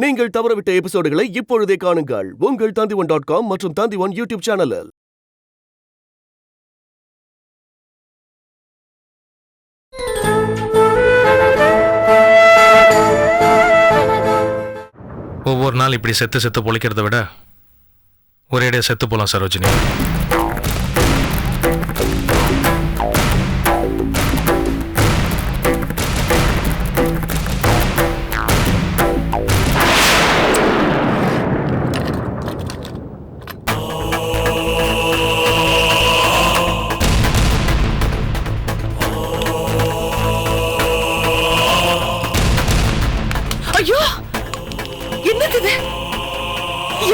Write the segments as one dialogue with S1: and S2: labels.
S1: நீங்கள் தவறவிட்ட எபிசோடுகளை இப்பொழுதே காணுங்கள் உங்கள் Tandivan.com மற்றும் Tandivan யூடியூப் சேனலில்.
S2: ஒவ்வொரு நாள் இப்படி செத்து பொழைக்கிறத விட ஒரேடியா செத்து போலாம் சரோஜினி.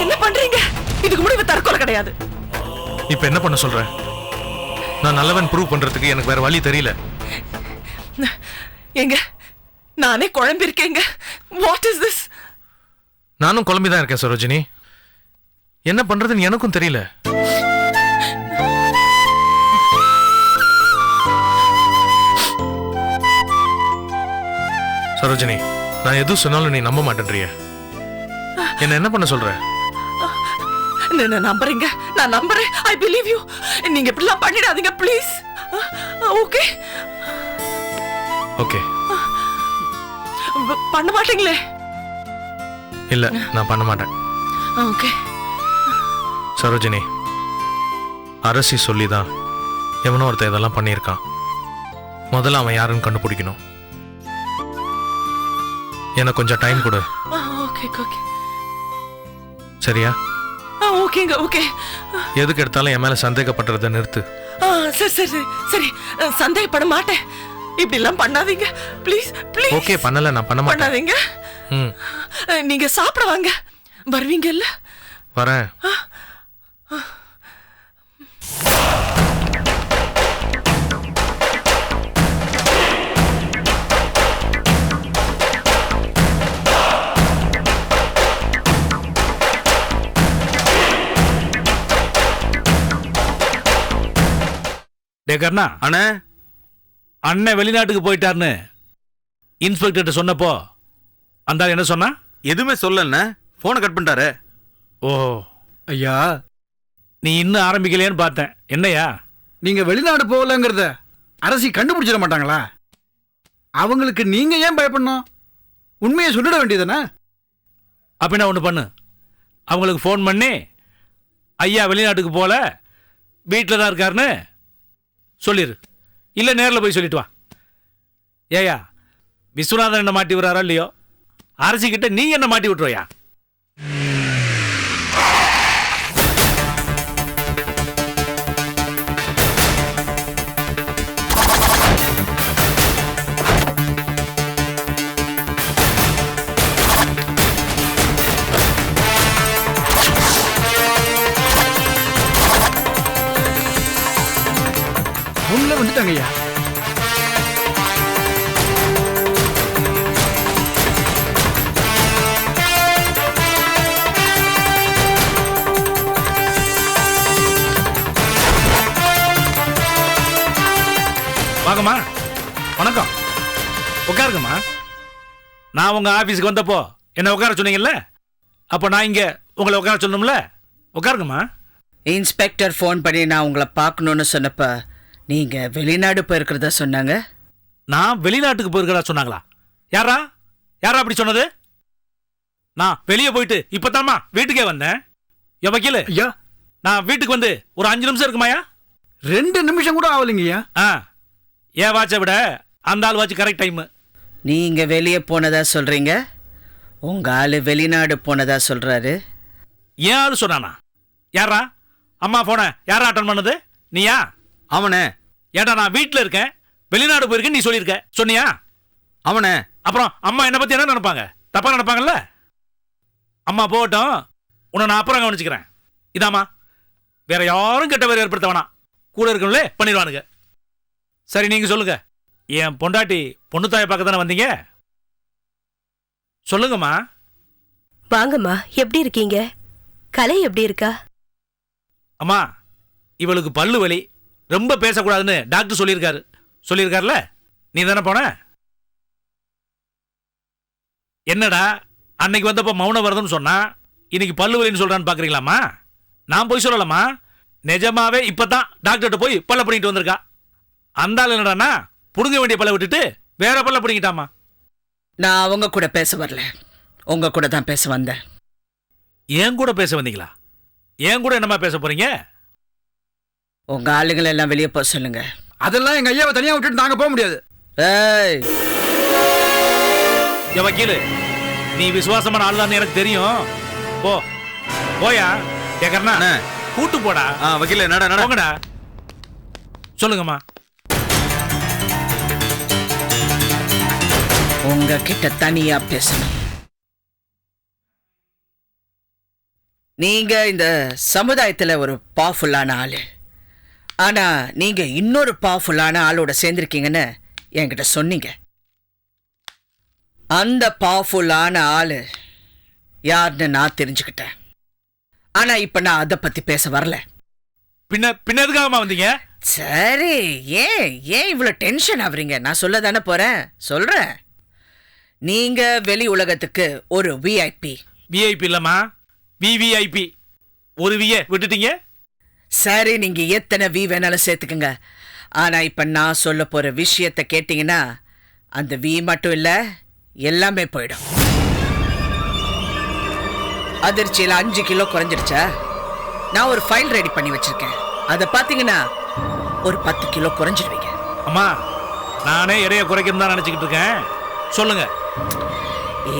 S3: என்ன பண்றீங்க? இதுக்கு முன்னாடி தற்கொலை கிடையாது.
S2: இப்ப என்ன பண்ண சொல்ற? நான் நல்லவன் ப்ரூவ் பண்றதுக்கு எனக்கு வேற வழி தெரியல.
S3: எங்க நானே குழம்பிருக்கேங்க. What is this?
S2: நானும் குழம்பிதான் இருக்கேன் சரோஜினி. என்ன பண்றதுன்னு எனக்கும் தெரியல. சரோஜினி, நான் எதுவும் சொன்னாலும் நீ நம்ப மாட்டேன்றிய. என்ன பண்ண சொல்ற?
S3: நான் நம்புறேங்க. நான் நம்புறேன். I believe you. நீங்க இப்படிலாம் பண்ணிடாதீங்க ப்ளீஸ். Okay
S2: okay.
S3: பண்ண மாட்டீங்களே?
S2: இல்ல, நான் பண்ண மாட்டேன்.
S3: ஓகே.
S2: சரோஜினி, அரசி சொல்லிதான் எவனோ ஒருத்தன் இதெல்லாம் பண்ணியிருக்கான். முதல்ல அவன் யாருன்னு கண்டுபிடிக்கணும். எனக்கு கொஞ்சம் டைம் கொடு.
S3: Okay okay.
S2: சரியா?
S3: ஓகேங்க. ஓகே.
S2: எதுக்கு எடுத்தாலும் என் மேல சந்தேகப்படுறத நிறுத்து.
S3: சரி சரி சரி. சந்தேகப்பட மாட்டேன். இப்படி எல்லாம் பண்ணாதீங்க ப்ளீஸ் ப்ளீஸ்.
S2: ஓகே, பண்ணல, நான் பண்ண மாட்டேன்.
S3: பண்ணாதீங்க. நீங்க சாப்பிட வாங்க. வருவீங்கல்ல?
S2: வரேன்.
S4: கர்ணா,
S5: அண்ணே,
S4: அண்ணன் வெளிநாட்டுக்கு போயிட்டார்னு இன்ஸ்பெக்டர் சொன்னப்போ அந்த என்ன சொன்னா?
S5: எதுவுமே சொல்லண்ணே, போனை கட் பண்ணிட்டாரு.
S4: ஓ ஐயா, நீ இன்னும் ஆரம்பிக்கலையான்னு பார்த்தேன். என்னையா
S6: நீங்க வெளிநாடு போகலங்கிறத அரசி கண்டுபிடிச்சிட மாட்டாங்களா? அவங்களுக்கு நீங்க ஏன் பயப்படணும்? உண்மையை சொல்லிட வேண்டியதுதானே?
S4: அப்படின்னா ஒன்று பண்ணு, அவங்களுக்கு ஃபோன் பண்ணி ஐயா வெளிநாட்டுக்கு போல வீட்டில் தான் இருக்காருன்னு சொல்லிடு. இல்லை நேரில் போய் சொல்லிட்டு வா. ஏயா, விஸ்வநாதன் என்ன மாட்டி விடுறாரோ இல்லையோ, அரசிக்கிட்ட நீ என்ன மாட்டி விட்டுருவையா?
S6: உள்ள வந்துட்டாங்க ஐயா.
S4: வாங்கம்மா, வணக்கம். உட்காருங்கம்மா. நான் உங்க ஆபீஸுக்கு வந்தப்போ என்ன உட்கார சொன்னீங்கல்ல, அப்போ நான் இங்க உங்களை உட்கார சொல்லணும்ல. உட்காருங்கம்மா.
S7: இன்ஸ்பெக்டர் ஃபோன் பண்ணி நான் உங்களை பார்க்கணுன்னு சொன்னப்ப நீங்க வெளிநாடு போயிருக்கிறதா சொன்னாங்க.
S4: நான் வெளிநாட்டுக்கு போயிருக்கிறதா சொன்னாங்களா? யாரா யாரா அப்படி சொன்னது? நான் வெளியே போயிட்டு இப்பதாம்மா வீட்டுக்கே வந்தேன். என் வக்கீல்
S6: ஐயா,
S4: நான் வீட்டுக்கு வந்து ஒரு 5 நிமிஷம் இருக்குமாயா?
S6: 2 நிமிஷம் கூட ஆகலைங்கய்யா.
S4: ஏன் வாட்சை விட அந்த ஆள் வாட்ச் கரெக்ட் டைம்.
S7: நீங்க வெளியே போனதா சொல்றீங்க, உங்க ஆளு வெளிநாடு போனதா சொல்றாரு.
S4: ஏன் ஆள் சொன்னானா? யாரா? அம்மா போன யாரா அட்டன் பண்ணது? நீயா?
S5: அவனே.
S4: ஏடா, நான் வீட்டில் இருக்கேன், வெளிநாடு போயிருக்கேன் நீ சொல்லியிருக்க, சொன்னியா?
S5: அவனே.
S4: அப்புறம் அம்மா என்னை பத்தி என்ன நினைப்பாங்க? தப்பா நினைப்பாங்கல்ல? அம்மா போகட்டும், உன்னை நான் அப்புறம் கவனிச்சுக்கிறேன். இதாம்மா, வேற யாரும் கெட்ட பேர் ஏற்படுத்த வேணாம், கூட இருக்கணும்லே பண்ணிடுவானுங்க. சரி, நீங்க சொல்லுங்க. என் பொண்டாட்டி பொண்ணு தாயை பார்க்க தானே வந்தீங்க? சொல்லுங்கம்மா.
S8: வாங்கம்மா, எப்படி இருக்கீங்க? கலை எப்படி இருக்கா?
S4: அம்மா, இவளுக்கு பல்லு வலி, ரொம்ப பேசக்கூடாதுன்னு டாக்டர் சொல்லியிருக்காருல, நீ தானே போன? என்னடா அன்னைக்கு வந்தப்ப மௌன வரதுன்னு சொன்னா இன்னைக்கு பல்லு வலின்னு சொல்றான்னு பாக்குறீங்களாமா? நான் போய் சொல்லலாமா? நிஜமாவே இப்பதான் டாக்டர்கிட்ட போய் பல்ல பிடிக்கிட்டு வந்திருக்கா. அந்த ஆள் என்னடானா புடுங்க வேண்டிய பல்ல விட்டுட்டு வேற பல்ல பிடிக்கிட்டாமா.
S7: நான் அவங்க கூட பேச வரல, உங்க கூட தான் பேச வந்தேன்.
S4: ஏன் கூட பேச வந்தீங்களா? ஏன் கூட என்னமா பேச போறீங்க?
S7: உங்க ஆளுங்களை எல்லாம் வெளியே போக சொல்லுங்க.
S6: அதெல்லாம் எங்க ஐயாவை தனியா விட்டுட்டு நாங்க போக முடியாது.
S7: ஏய்,
S4: ஏ வக்கீலு, நீ விசுவாசமான ஆள் தான் எனக்கு தெரியும். போ போயா. கேக்கறனா
S5: அண்ணே.
S4: கூட்டு போடா.
S5: வக்கீல நட நட.
S4: போங்கடா. சொல்லுங்கம்மா.
S7: உங்ககிட்ட தனியா பேசணும். நீங்க இந்த சமுதாயத்துல ஒரு பவர்ஃபுல்லான ஆளு. ஆனா நீங்க இன்னொரு பவர்ஃபுல்லான ஆளோட சேர்ந்திருக்கீங்கன்னு என்கிட்ட சொன்னீங்க. அந்த பவர்ஃபுல்லான ஆளு யாருன்னு நான் தெரிஞ்சுக்கிட்டேன். ஆனா இப்ப நான் அதை பத்தி பேச வரல.
S4: பின்ன எதுக்காகமா வந்தீங்க?
S7: சரி, ஏன் இவ்வளவு டென்ஷன் ஆகுறீங்க? நான் சொல்ல தானே போறேன், சொல்றேன். நீங்க வெளி உலகத்துக்கு ஒரு விஐபி.
S4: விஐபி இல்லம்மா, விவிஐபி. ஒரு விய விட்டுட்டீங்க.
S7: சரி, நீங்க எத்தனை வி வேணாலும் சேர்த்துக்குங்க. ஆனா இப்ப நான் சொல்ல போற விஷயத்தை கேட்டீங்கன்னா அந்த வி மட்டும் இல்ல, எல்லாமே போயிடும். அதிர்ச்சியில 5 கிலோ குறைஞ்சிருச்சா? நான் ஒரு ஃபைல் ரெடி பண்ணி வச்சிருக்கேன். அதை பாத்தீங்கன்னா ஒரு 10 கிலோ குறைஞ்சிருவீங்க.
S4: அம்மா, நானே எடைய குறைக்கணும் தான் நினைச்சுக்கிட்டு இருக்கேன். சொல்லுங்க.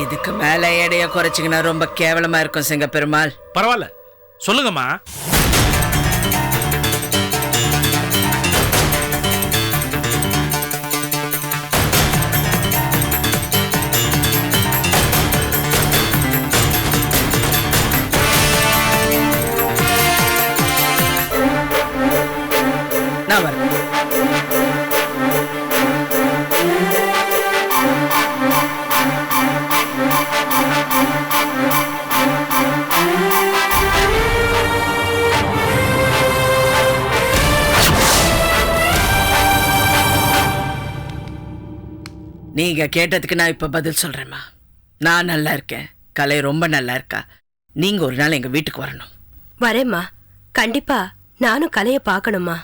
S7: இதுக்கு மேல எடைய குறைச்சிங்கன்னா ரொம்ப கேவலமா இருக்கும் சிங்கப்பெருமாள்.
S4: பரவாயில்ல, சொல்லுங்கம்மா.
S7: நான் வரேன். நீங்க கேட்டதுக்கு நான் இப்ப பதில் சொல்றேம்மா. நான் நல்லா இருக்கேன், கலை ரொம்ப நல்லா இருக்கா. நீங்க ஒரு நாள் எங்க வீட்டுக்கு வரணும்.
S8: வரேம்மா, கண்டிப்பா. நானும் கலையை பார்க்கணுமா.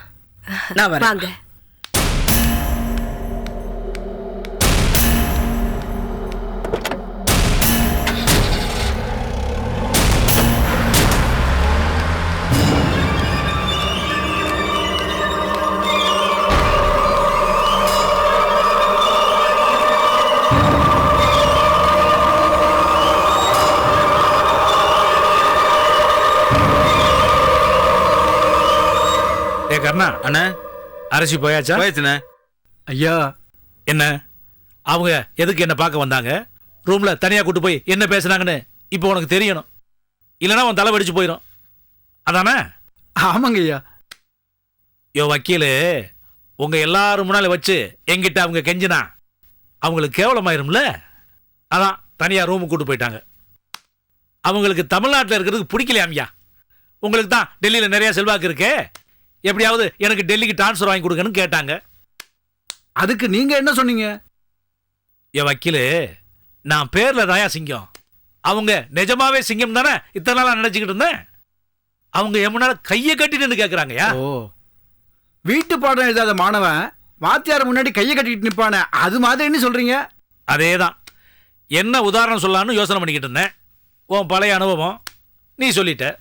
S7: நான் வரேன்.
S8: வாங்க.
S4: கர்ணா,
S5: அண்ணா
S4: அரிசி போயாச்சா?
S5: போயாச்சுண்ணே.
S6: ஐயா,
S4: என்ன அவங்க எதுக்கு என்ன பார்க்க வந்தாங்க? ரூம்ல தனியா கூட்டு போய் என்ன பேசுனாங்கன்னு இப்போ உனக்கு தெரியணும். இல்லைன்னா உன் தலை வெடிச்சு போயிடும். அதானே?
S6: ஆமாங்க ஐயா.
S4: யோ வக்கீலு, உங்க எல்லாரும் முன்னால வச்சு எங்கிட்ட அவங்க கெஞ்சினா அவங்களுக்கு கேவலமாயிரும்ல. அதான் தனியா ரூமுக்கு கூட்டு போயிட்டாங்க. அவங்களுக்கு தமிழ்நாட்டில் இருக்கிறதுக்கு பிடிக்கலையாமியா. உங்களுக்கு தான் டெல்லியில் நிறைய செல்வாக்கு இருக்கு, எப்படியாவது எனக்கு டெல்லிக்கு டிரான்ஸ்ஃபர் வாங்கி கொடுங்கன்னு கேட்டாங்க.
S6: அதுக்கு நீங்க என்ன சொன்னீங்க?
S4: என் வக்கீலு, நான் பேர்ல தாயா சிங்கம். அவங்க நிஜமாவே சிங்கம் தானே இத்தனை நாளா நினைச்சுக்கிட்டு இருந்தேன். அவங்க என் முன்னால கையை கட்டிட்டு கேட்கறாங்கயா.
S6: ஓ, வீட்டு பாடம் எழுதாத மாணவன் வாத்தியார் முன்னாடி கையை கட்டிட்டு நிப்பானே, அது மாதிரின்னு சொல்றீங்க?
S4: அதேதான். என்ன உதாரணம் சொல்லலாம்னு யோசனை பண்ணிக்கிட்டு இருந்தேன். உன் பழைய அனுபவம் நீ சொல்லிட்ட.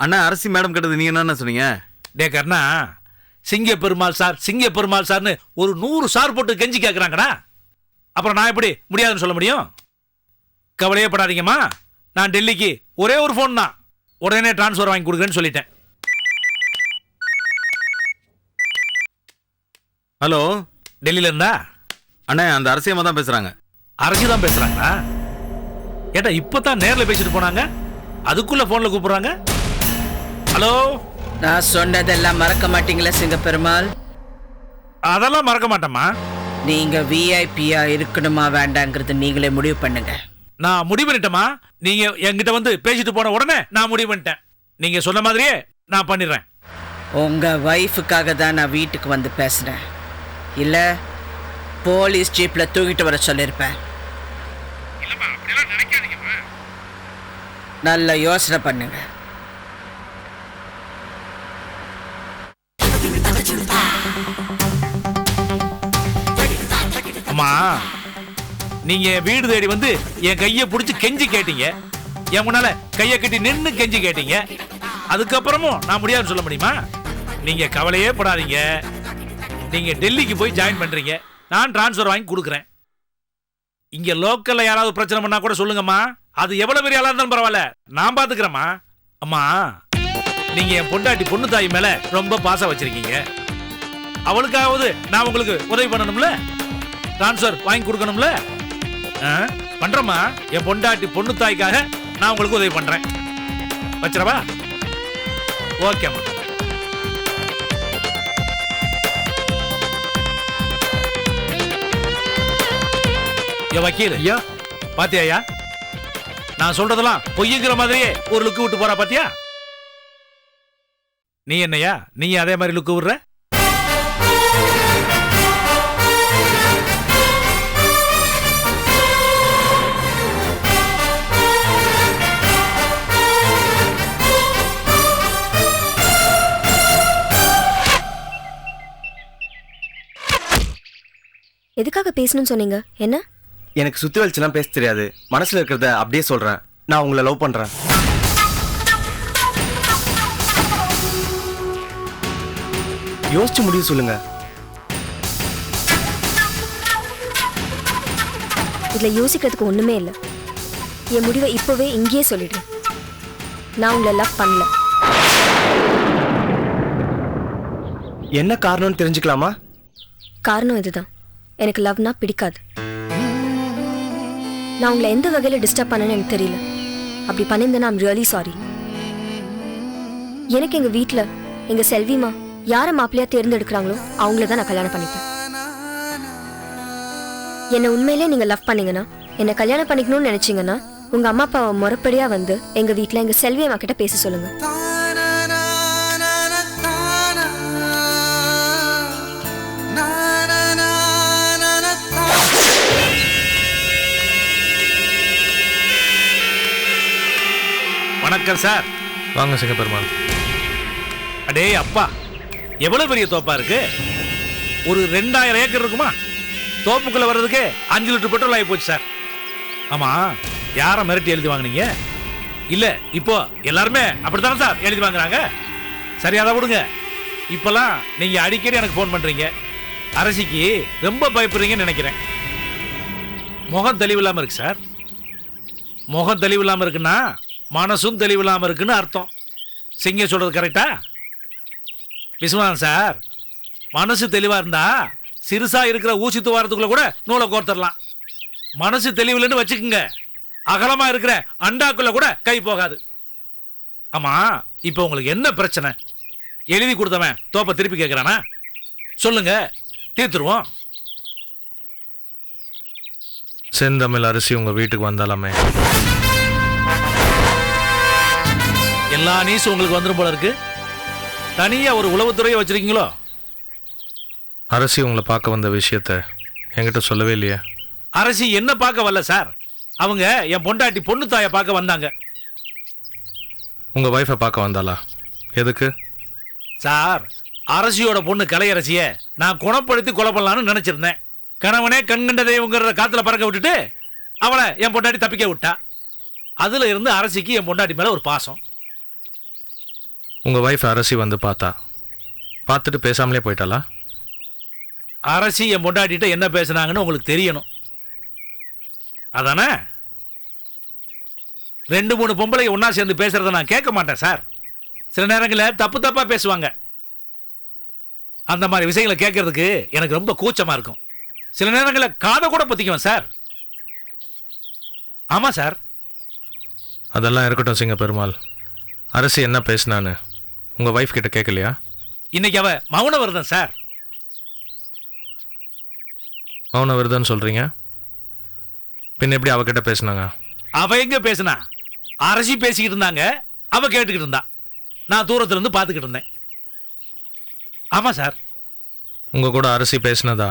S5: அண்ணா, அரசி மேடம் கேட்டது நீங்க என்ன சொன்னீங்க?
S4: டே கர்ணா, சிங்க பெருமாள் சார், சிங்க பெருமாள் சார்னு ஒரு 100 சார் போட்டு கெஞ்சி கேட்குறாங்கடா. அப்புறம் நான் எப்படி முடியாதுன்னு சொல்ல முடியும்? கவலையே படாதீங்கம்மா, நான் டெல்லிக்கு ஒரே ஒரு ஃபோன் தான், உடனே டிரான்ஸ்ஃபர் வாங்கி கொடுக்குறேன்னு சொல்லிட்டேன்.
S5: ஹலோ,
S4: டெல்லியில இருந்தா?
S5: அண்ணா, அந்த அரசியம்மா தான் பேசுறாங்க.
S4: அரசி தான் பேசுறாங்களா? ஏட்டா இப்பதான் நேரில் பேசிட்டு போனாங்க, அதுக்குள்ள போன்ல கூப்பிடுறாங்க. ஹலோ,
S7: நான் சொன்னதெல்லாம் மறக்க மாட்டீங்களா சிங்கப்பெருமாள்?
S4: அதெல்லாம் மறக்க மாட்டேம்மா.
S7: நீங்க விஐபியா இருக்கணுமா வேண்டாங்கிறது நீங்களே முடிவு பண்ணுங்க.
S4: நான் முடிவு பண்ணிட்டேம்மா. நீங்க என்கிட்ட வந்து பேசிட்டு போன உடனே நான் முடிவு பண்ணிட்டேன். நீங்க சொன்ன மாதிரியே நான் பண்ணிடுறேன்.
S7: உங்க வைஃபுக்காக தான் நான் வீட்டுக்கு வந்து பேசுறேன், இல்ல போலீஸ் ஜீப்ல தூக்கிட்டு வர சொல்லியிருப்பேன்.
S4: இல்லம்மா,
S7: நல்ல யோசனை பண்ணுங்க.
S4: அம்மா, நீங்க வீடு தேடி வந்து என் கையை பிடிச்சி கெஞ்சி கேட்டீங்க. என் முன்னால கையை கட்டி நின்று கெஞ்சி கேட்டீங்க. அதுக்கப்புறமும் நான் முடியாதுன்னு சொல்ல முடியுமா? நீங்க கவலையே படாதீங்க. நீங்க டெல்லிக்கு போய் ஜாயின் பண்றீங்க. நான் டிரான்ஸ்ஃபர் வாங்கி கொடுக்குறேன். இங்க லோக்கல்ல யாராவது பிரச்சனை பண்ணா கூட சொல்லுங்கம்மா. அது எவ்வளவு பெரிய ஆளா இருந்தாலும் பரவாயில்ல, நான் பாத்துக்கிறேம்மா. அம்மா, நீங்க என் பொண்டாட்டி பொண்ணு தாய் மேல ரொம்ப பாசம் வச்சிருக்கீங்க. அவளுக்காவது நான் உங்களுக்கு உதவி பண்ணணும்ல, டிரான்ஸ்ஃபர் வாங்கி கொடுக்கணும்ல. பண்றேம்மா. என் பொண்டாட்டி பொண்ணு தாய்க்காக நான் உங்களுக்கு உதவி பண்றேன். வச்சிரவா? ஓகேம்மா. வக்கீல் ஐயா, பாத்தியா? நான் சொல்றதெல்லாம் பொய்யுங்கிற மாதிரியே ஒரு லுக்கு விட்டு போறா. பாத்தியா? நீ என்னையா, நீ அதே மாதிரி லுக்கு விடுற?
S8: எதுக்காக பேசணும்னு சொன்னீங்க? என்ன?
S9: எனக்கு சுத்தி வலிச்சுலாம் பேச தெரியாது. மனசுல இருக்கிறத அப்படியே சொல்றேன். நான் உங்களை லவ் பண்றேன். யோசிச்சு முடிவு சொல்லுங்க.
S8: இதுல யோசிக்கிறதுக்கு ஒண்ணுமே இல்லை. என் முடிவை இப்பவே இங்கேயே சொல்லிடுறேன். நான் உங்களை லவ் பண்ணல.
S9: என்ன காரணம்னு தெரிஞ்சுக்கலாமா?
S8: காரணம் இதுதான். எனக்கு லவ்னா பிடிக்காது. நான் உங்களை எந்த வகையில டிஸ்டர்ப் பண்ணேன்னு எனக்கு தெரியல. அப்படி பண்ணியிருந்தேன்னா ஐம் ரியலி சாரி. எனக்கு எங்க வீட்டில் எங்க செல்விமா யாரை மாப்பிள்ளையா தேர்ந்தெடுக்கிறாங்களோ அவங்கள தான் நான் கல்யாணம் பண்ணிப்பேன். என்னை உண்மையிலே நீங்க லவ் பண்ணீங்கன்னா, என்னை கல்யாணம் பண்ணிக்கணும்னு நினைச்சீங்கன்னா, உங்க அம்மா அப்பாவை முறைப்படியா வந்து எங்க வீட்டில் எங்க செல்வி அம்மா கிட்ட பேச சொல்லுங்க.
S4: வணக்கம் சார்.
S2: வாங்க சிங்க பெருமாள்.
S4: அடே அப்பா, எவ்வளவு பெரிய தோப்பா இருக்கு. ஒரு 2000 ஏக்கர் இருக்குமா? தோப்புக்குள்ள வர்றதுக்கு 5 லிட்டர் பெட்ரோல் ஆகி போச்சு சார். ஆமா, யாரை மிரட்டி எழுதி வாங்கினீங்க? இல்ல, இப்போ எல்லாருமே அப்படித்தானே சார் எழுதி வாங்குறாங்க. சரி, அதை விடுங்க. இப்பெல்லாம் நீங்க அடிக்கடி எனக்கு போன் பண்றீங்க. அரசிக்கு ரொம்ப பயப்படுறீங்கன்னு நினைக்கிறேன். முகம் தெளிவில்லாம இருக்கு சார். முகம் தெளிவில்லாம இருக்குன்னா மனசும் தெளிவில்லாம இருக்குன்னு அர்த்தம். சிங்க சொல்றது கரெக்டா? விஸ்வநாதன் சார், மனசு தெளிவா இருந்தா சிறுசா இருக்கிற ஊசி துவாரத்துக்குள்ள கூட நூலை கோர்த்தரலாம். மனசு தெளிவில்லைன்னு வச்சுக்குங்க, அகலமா இருக்கிற அண்டாக்குள்ள கூட கை போகாது. ஆமா, இப்ப உங்களுக்கு என்ன பிரச்சனை? எழுதி கொடுத்தவன் தோப்ப திருப்பி கேட்கிறானா? சொல்லுங்க, தீர்த்துருவோம்.
S2: செந்தமிழ் அரிசி உங்க வீட்டுக்கு வந்தாலுமே
S4: எல்லா நியூஸும் உங்களுக்கு வந்துடும் போல இருக்கு. தனியா ஒரு உளவுத்துறையை வச்சிருக்கீங்களோ?
S2: அரசி உங்களை பார்க்க வந்த விஷயத்த என்கிட்ட சொல்லவே இல்லையே.
S4: அரசி என்ன பார்க்க வரல சார். அவங்க என் பொண்டாட்டி பொண்ணு தாயை பார்க்க வந்தாங்க.
S2: உங்க வைஃபை பார்க்க வந்தாளா? எதுக்கு
S4: சார்? அரசியோட பொண்ணு கலையரசிய நான் குணப்படுத்தி கொலை பண்ணலான்னு நினைச்சிருந்தேன். கணவனே கண்கண்ட தெய்வங்கிறத காத்துல பறக்க விட்டுட்டு அவளை என் பொண்டாட்டி தப்பிக்க விட்டா. அதுல இருந்து அரசிக்கு என் பொண்டாட்டி மேல ஒரு பாசம்.
S2: உங்க வைஃப் அரசி வந்து பார்த்துட்டு பேசாமலே போயிட்டாளா?
S4: அரசி என் பொண்டாட்டிட்ட என்ன பேசுனாங்கன்னு உங்களுக்கு தெரியணும் அதானே? 2-3 பொம்பளை ஒன்னா சேர்ந்து பேசுறத நான் கேட்க மாட்டேன் சார். சில நேரங்களில் தப்பா பேசுவாங்க. அந்த மாதிரி விஷயங்களை கேட்கறதுக்கு எனக்கு ரொம்ப கூச்சமா இருக்கும். சில நேரங்களில் காதை கூட பத்திக்குவேன் சார். ஆமா சார்.
S2: அதெல்லாம் இருக்கட்டும் சிங்க பெருமாள். அரசி என்ன பேசினான்னு உங்க வைஃப் கிட்ட கேட்கலையா?
S4: இன்னைக்கு அவ மௌன விரதம் சார்.
S2: மௌன விரதம் சொல்றீங்க? பின்ன எப்படி அவகிட்ட பேசினாங்க?
S4: அவ எங்க பேசினா? அரசி பேசிக்கிட்டு இருந்தாங்க, அவ கேட்டுக்கிட்டு இருந்தா. நான் தூரத்துல இருந்து பார்த்துக்கிட்டு இருந்தேன். ஆமா சார்.
S2: உங்க கூட அரசி பேசினதா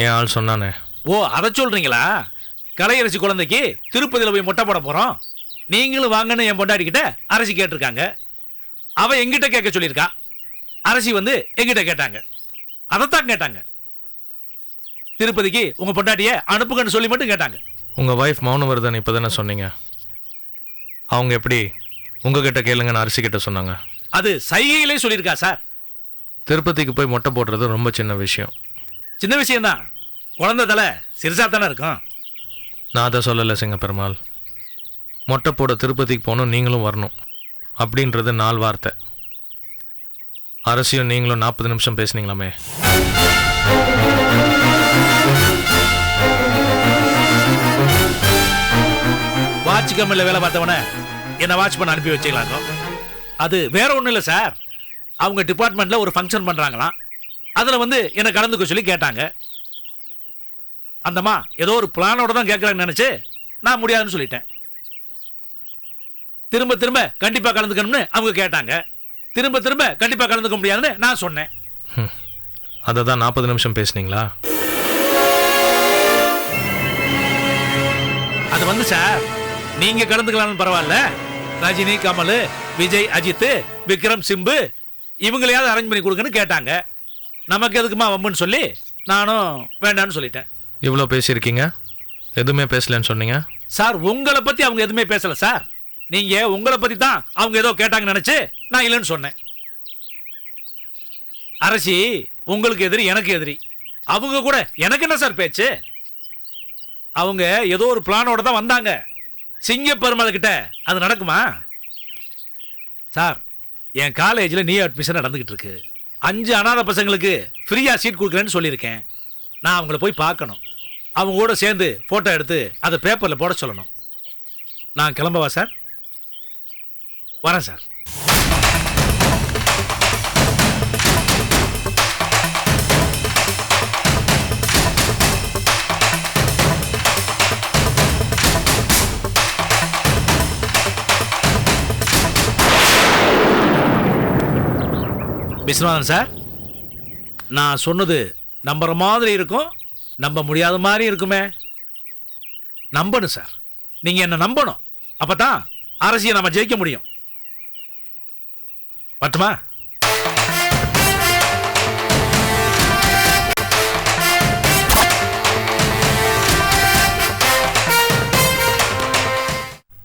S2: என் ஆள் சொன்னானே.
S4: ஓ, அதை சொல்றீங்களா? கலையரசி குழந்தைக்கு திருப்பதியில் போய் மொட்டை போட போறோம், நீங்களும் வாங்கன்னு என் பொண்டாட்டிக்கிட்ட அரசி கேட்டிருக்காங்க. அவ எங்கிட்ட கேட்க சொல்லியிருக்கா. அரசி வந்து எங்கிட்ட கேட்டாங்க. அதைத்தான் கேட்டாங்க. திருப்பதிக்கு உங்க பொண்டாட்டிய அனுப்புங்கன்னு சொல்லி மட்டும் கேட்டாங்க.
S2: உங்கள் ஒய்ஃப் மௌனவர்தன் இப்போ தானே சொன்னீங்க. அவங்க எப்படி உங்ககிட்ட கேளுங்கன்னு அரசி கிட்ட சொன்னாங்க?
S4: அது சைகையிலே சொல்லியிருக்கா சார்.
S2: திருப்பதிக்கு போய் மொட்டை போடுறது ரொம்ப சின்ன விஷயம்.
S4: சின்ன விஷயம்தான், குழந்தை தலை சிறுசா தானே இருக்கும்.
S2: நான் அதை சொல்லலை சிங்கப்பெருமாள். மொட்டை போட திருப்பதிக்கு போகணும், நீங்களும் வரணும் அப்படின்றது 4 வார்த்தை. அரசியும் நீங்களும் 40 நிமிஷம் பேசுனீங்களாமே.
S4: வாட்ச் கம்பெனியில் வேலை பார்த்தவன என்ன வாட்ச் பண்ண அனுப்பி வச்சுக்கலாங்க. அது வேற ஒன்றும் இல்லை சார். அவங்க டிபார்ட்மெண்ட்டில் ஒரு ஃபங்க்ஷன் பண்ணுறாங்களாம். அதில் வந்து என்னை கலந்துக்க சொல்லி கேட்டாங்க. அந்தம்மா ஏதோ ஒரு பிளானோட தான் கேட்குறாங்கன்னு நினச்சி நான் முடியாதுன்னு சொல்லிட்டேன். திரும்ப திரும்ப கண்டிப்பாக கலந்துக்கணும்னு அவங்க கேட்டாங்க. திரும்ப திரும்ப கண்டிப்பாக கலந்துக்க முடியாதுன்னு நான் சொன்னேன்.
S2: அதை தான் 40 நிமிஷம் பேசுனீங்களா?
S4: அது வந்து சார், நீங்க கலந்துக்கலாம்னு பரவாயில்ல, ரஜினி, கமல், விஜய், அஜித், விக்ரம், சிம்பு இவங்களையாவது அரேஞ்ச் பண்ணி கொடுங்கன்னு கேட்டாங்க. நமக்கு எதுக்குமா வம்புன்னு சொல்லி நானும் வேண்டான்னு சொல்லிட்டேன்.
S2: இவ்வளோ பேசியிருக்கீங்க, எதுவுமே பேசலன்னு சொன்னீங்க.
S4: சார் உங்களை பத்தி அவங்க எதுவுமே பேசல சார். நீங்க உங்களை பத்தி தான் அவங்க ஏதோ கேட்டாங்கன்னு நினைச்சு நான் இல்லைன்னு சொன்னேன். அரசி உங்களுக்கு எதிரி, எனக்கு எதிரி. அவங்க கூட எனக்கு என்ன சார் பேச்சு? அவங்க ஏதோ ஒரு பிளானோட தான் வந்தாங்க. சிங்கப்பெருமாள் கிட்ட அது நடக்குமா சார்? என் காலேஜில் நியூ அட்மிஷன் நடந்துகிட்டு இருக்கு. 5 அனாதை பசங்களுக்கு ஃப்ரீயா சீட் கொடுக்குறேன்னு சொல்லியிருக்கேன். நான் அவங்கள போய் பார்க்கணும். அவங்க கூட சேர்ந்து போட்டோ எடுத்து அதை பேப்பரில் போட சொல்லணும். நான் கிளம்பவா சார்? வரேன் சார். விஸ்வநாதன் சார், நான் சொன்னது நம்புற மாதிரி இருக்கும், நம்ப முடியாத மாதிரி இருக்குமே. நம்பணும் சார், நீங்க என்ன நம்பணும். அப்பதான் அரசியை நம்ம ஜெயிக்க முடியும். பட்டுமா?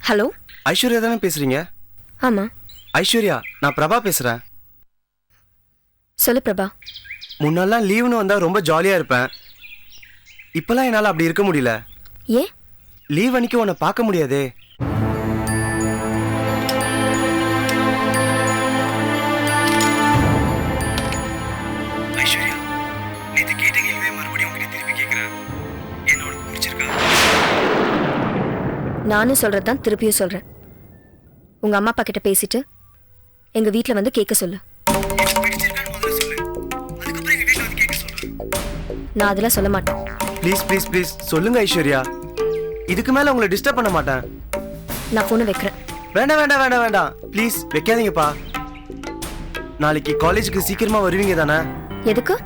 S8: ஹலோ,
S9: ஐஸ்வர்யா தானே பேசுறீங்க?
S8: ஆமா.
S9: ஐஸ்வர்யா, நான் பிரபா பேசுறேன்.
S8: சொல்லு பிரபா.
S9: முன்னெல்லாம் லீவுன்னு வந்தா ரொம்ப ஜாலியா இருப்பேன். இப்பெல்லாம் என்னால அப்படி இருக்க முடியல.
S8: ஏன்?
S9: லீவ் அன்னைக்கு உன்னை பார்க்க முடியாதே. ஐஸ்வர்யா, நேத்து கேட்ட கேள்வியை மறுபடியும் உங்ககிட்ட திருப்பி கேட்கிறேன். என்ன உனக்கு பிடிச்சிருக்கா?
S8: நானும் சொல்றதுதான் திருப்பியும் சொல்றேன். உங்க அம்மா அப்பா கிட்ட பேசிட்டு எங்க வீட்ல வந்து கேட்க சொல்லு. நான் அதெல்லாம் சொல்ல மாட்டேன்.
S9: ப்ளீஸ் ப்ளீஸ் ப்ளீஸ் சொல்லுங்க ஐஸ்வர்யா. இதுக்கு மேல உங்களை டிஸ்டர்ப் பண்ண மாட்டேன்.
S8: நான் போனை வைக்கிறேன்.
S9: வேண்டாம் வேண்டாம் வேண்டாம் வேண்டாம், ப்ளீஸ் வைக்காதீங்கப்பா. நாளைக்கு காலேஜுக்கு சீக்கிரமா வருவீங்க தானே?
S8: எதுக்கு?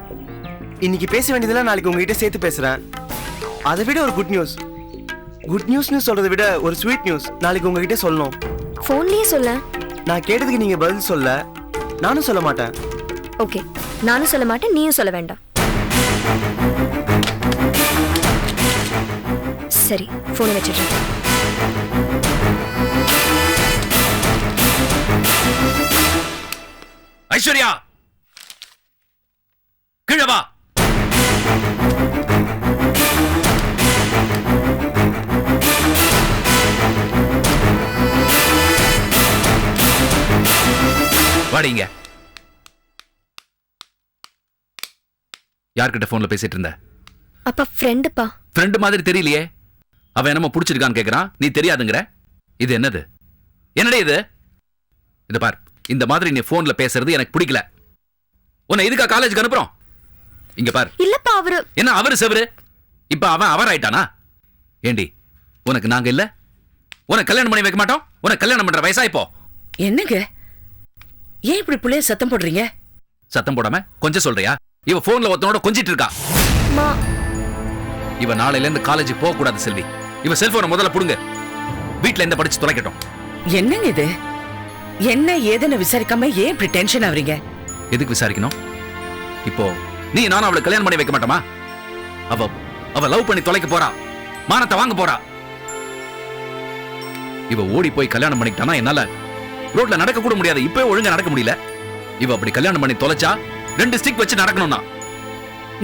S9: இன்னைக்கு பேச வேண்டியதெல்லாம் நாளைக்கு உங்ககிட்ட சேர்த்து பேசுறேன். அதை விட ஒரு குட் நியூஸ். குட் நியூஸ்னு சொல்றதை விட ஒரு ஸ்வீட் நியூஸ் நாளைக்கு உங்ககிட்ட சொல்லணும்.
S8: போன்லயே சொல்ல.
S9: நான் கேட்டதுக்கு நீங்க பதில் சொல்ல, நானும் சொல்ல மாட்டேன்.
S8: ஓகே, நானும் சொல்ல மாட்டேன், நீயும் சொல்ல வேண்டாம். சரி, போனை வச்சிடுறேன்.
S4: ஐஸ்வர்யா, கீழே வா.
S10: வாடிங்க. யார்கிட்ட போன்ல பேசிட்டு இருந்த?
S8: அப்பா, ஃப்ரெண்டுப்பா.
S10: ஃப்ரெண்டு மாதிரி தெரியலையே. அவன் என்னமோ பிடிச்சிருக்கான்னு கேக்குறான், நீ தெரியாதுங்கிற. இது என்னது? என்னடே இது? இத பார், இந்த மாதிரி நீ போன்ல பேசுறது எனக்கு பிடிக்கல. உன்னை இதுக்கா காலேஜுக்கு அனுப்புறோம்? இங்க பார்.
S8: இல்லப்பா, அவரு
S10: என்ன அவரு செவரு? இப்ப அவன் அவர் ஆயிட்டானா? ஏண்டி, உனக்கு நாங்க இல்ல? உனக்கு கல்யாணம் பண்ணி வைக்க மாட்டோம்? உனக்கு கல்யாணம் பண்ற வயசா இப்போ?
S7: என்னங்க, ஏன் இப்படி புள்ளைய சத்தம் போடுறீங்க?
S10: சத்தம் போடாம கொஞ்சம் சொல்றியா? இவ போன்ல ஒருத்தனோட கொஞ்சிட்டு இருக்கா. இவ நாளையில இருந்து காலேஜ் போக கூடாது செல்வி. இவ செல்போனை முதல்ல புடுங்க. வீட்ல எந்த படிச்சு தொலைக்கட்டும்.
S7: என்னங்க இது? என்ன ஏதுன்னு விசாரிக்காம ஏன் இப்படி டென்ஷன் ஆவறீங்க?
S10: எதுக்கு விசாரிக்கணும்? இப்போ நீ நானும் அவளை கல்யாணம் பண்ணி வைக்க மாட்டோமா? அவ லவ் பண்ணி தொலைக்க போறா, மானத்தை வாங்க போறா. இவ ஓடி போய் கல்யாணம் பண்ணிக்கிட்டானா என்னால ரோட்ல நடக்க கூட முடியாது. இப்பவே ஒழுங்கா நடக்க முடியல. இவ அப்படி கல்யாணம் பண்ணி தொலைச்சா 2 ஸ்டிக் வச்சு நடக்கணும்னா.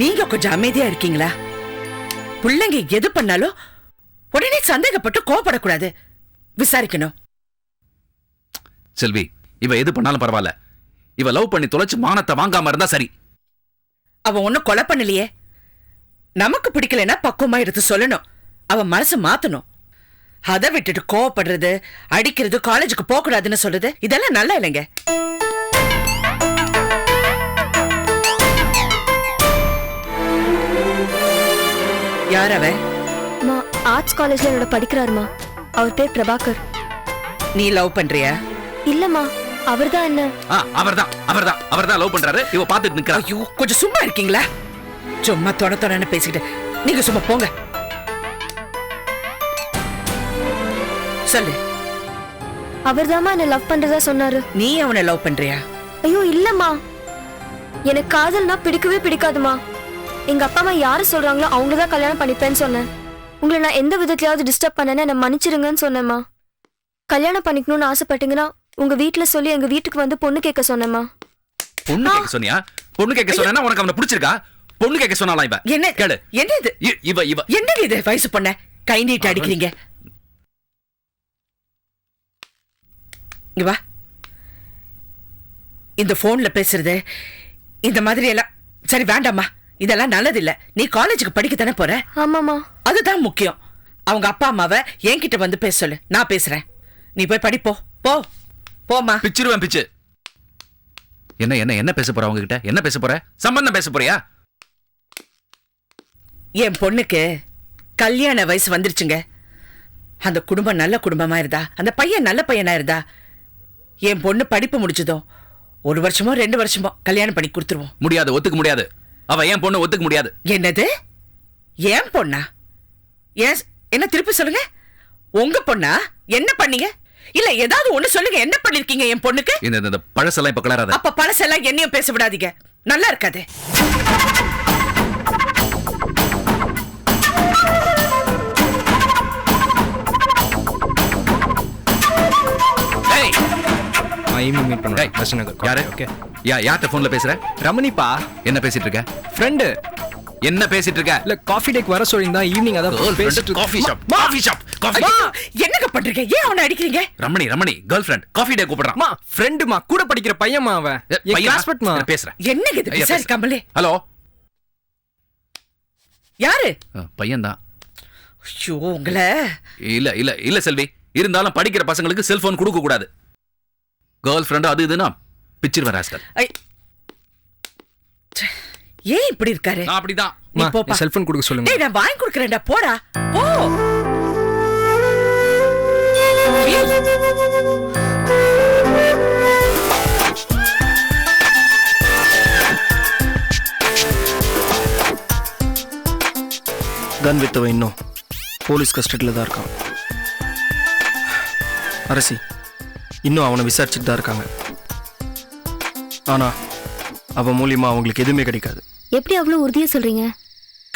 S7: நீங்க கொஞ்சம் அமைதியா இருக்கீங்களா? பிள்ளைங்க எது பண்ணாலும் உடனே சந்தேகப்பட்டு கோவப்படக்கூடாது, விசாரிக்கணும்.
S10: செல்வி, இவ எது பண்ணாலும் பரவாயில்ல. இவ லவ் பண்ணி தொலைச்சு மானத்தை வாங்காம இருந்தா சரி.
S7: அவ ஒன்னும் கொலை பண்ணலையே. நமக்கு பிடிக்கலன்னா பக்குவமா எடுத்து சொல்லணும். அவ மனசு மாத்தணும். அதை விட்டுட்டு கோவப்படுறது, அடிக்கிறது, காலேஜுக்கு போக கூடாதுன்னு சொல்றது இதெல்லாம் நல்லா இல்லைங்க. யார் அவன்?
S8: ஆர்ட்ஸ் காலேஜ்ல என்னோட படிக்கிறாருமா. அவர் பேர் பிரபாகர்.
S7: நீ லவ் பண்றியா?
S8: இல்லம்மா, அவர்தான் என்ன.
S10: அவர்தான் லவ் பண்றாரு. இவ பாத்துட்டு நிக்கிறா.
S7: ஐயோ, கொஞ்சம் சும்மா இருக்கீங்களா? சும்மா தொட பேசிக்கிட்டு நீங்க சும்மா போங்க. சொல்லு.
S8: அவர்தாம்மா என்ன லவ் பண்றதா சொன்னாரு.
S7: நீ அவனை லவ் பண்றியா?
S8: ஐயோ இல்லம்மா, எனக்கு காதல்னா பிடிக்கவே பிடிக்காதுமா. எங்க அப்பா அம்மா யாரு சொல்றாங்களோ அவங்களதான் கல்யாணம் பண்ணிப்பேன்னு சொன்னேன். உங்களை நான் எந்த விதத்திலாவது டிஸ்டர்ப் பண்ணேன்னு என்ன மன்னிச்சிருங்கன்னு சொன்னேம்மா. கல்யாணம் பண்ணிக்கணும்னு ஆசைப்பட்டீங்கன்னா உங்க வீட்டுல சொல்லி எங்க வீட்டுக்கு வந்து பொண்ணு கேட்க சொன்னேம்மா.
S10: பொண்ணு கேட்க சொன்னியா? பொண்ணு கேட்க சொன்னா உனக்கு அவனை பிடிச்சிருக்கா? பொண்ணு கேட்க சொன்னாலாம் இவ.
S7: என்ன
S10: கேளு.
S7: என்ன இது?
S10: இவ
S7: என்ன இது? வயசு பொண்ண கை நீட்டு அடிக்கிறீங்க. இங்க வா. இந்த போன்ல பேசுறது இந்த மாதிரி எல்லாம் சரி வேண்டாமா. இதெல்லாம் நல்லது இல்ல. நீ காலேஜுக்கு படிக்கத்தானே போற?
S8: ஆமாமா.
S7: அதுதான் முக்கியம். அவங்க அப்பா அம்மாவை என்கிட்ட வந்து பேச சொல்லு, நான் பேசுறேன். நீ போய் படிப்போ. போ போமா.
S10: பிச்சிருவேன் பிச்சு. என்ன என்ன என்ன பேச போற? அவங்க கிட்ட என்ன பேச போற? சம்பந்தம் பேச போறியா?
S7: என் பொண்ணுக்கு கல்யாண வயசு வந்துருச்சுங்க. அந்த குடும்பம் நல்ல குடும்பமா இருந்தா, அந்த பையன் நல்ல பையனா இருந்தா, என் பொண்ணு படிப்பு முடிச்சதும் 1 வருஷமோ 2 வருஷமோ கல்யாணம் பண்ணி கொடுத்துருவோம்.
S10: முடியாது, ஒத்துக்க முடியாது. அவ என் பொண்ணு, ஒத்துக்க முடியாது.
S7: என்னது? என் பொண்ணா? என்ன திருப்பி சொல்லுங்க. உங்க பொண்ணா? என்ன பண்ணீங்க? இல்ல ஏதாவது ஒண்ணு சொல்லுங்க. என்ன பண்ணிருக்கீங்க என் பொண்ணுக்கு?
S10: இந்த பழசெல்லாம் இப்ப கிளறாத.
S7: அப்ப பழசெல்லாம் என்னையும் பேச விடாதீங்க, நல்லா இருக்காது.
S10: யார்கிட்ட போன்ல பேசுற?
S9: ரமணிப்பா.
S10: என்ன பேசிட்டு இருக்க?
S9: ஃப்ரெண்டு.
S10: என்ன பேசிட்டு இருக்க?
S9: இல்ல காஃபி டேக் வர சொல்லிருந்தா ஈவினிங் அதான் பேசிட்டு
S10: காஃபி ஷாப்.
S7: என்னங்க பண்றீங்க? ஏன் அவனை அடிக்கிறீங்க?
S10: Ramani girl friend coffee day கூப்பிடுறான்.
S9: மா ஃப்ரெண்டுமா, கூட படிக்கிற பையன்மா அவன். என் கிளாஸ்மேட்மா.
S10: பேசுறேன்.
S7: என்னங்க இது விசாரிக்காமலே?
S10: ஹலோ,
S7: யாரு?
S10: பையன் தான்.
S7: ஐயோ உங்களை.
S10: இல்ல இல்ல இல்ல செல்வி, இருந்தாலும் படிக்கிற பசங்களுக்கு செல்போன் கொடுக்க கூடாது. கேர்ள் ஃப்ரெண்ட் அது இதுனா பிச்சிருவேன் ராஸ்கல்.
S7: ஏன் இப்படி இருக்காரு?
S10: நான் அப்படிதான்.
S7: நீ போப்பா.
S9: செல்போன் கொடுக்க சொல்லுங்க.
S7: டேய் நான் வாங்கி கொடுக்கறேன்டா, போடா போ.
S11: கன் வித்தவன் இன்னும் போலீஸ் கஸ்டடியில் தான் இருக்கான். அரசி இன்னும் அவனை விசாரிச்சுட்டு தான் இருக்காங்க. ஆனா அவன் மூலியமா அவங்களுக்கு எதுவுமே கிடைக்காது.
S8: எப்படி அவ்வளவு உறுதியா சொல்றீங்க?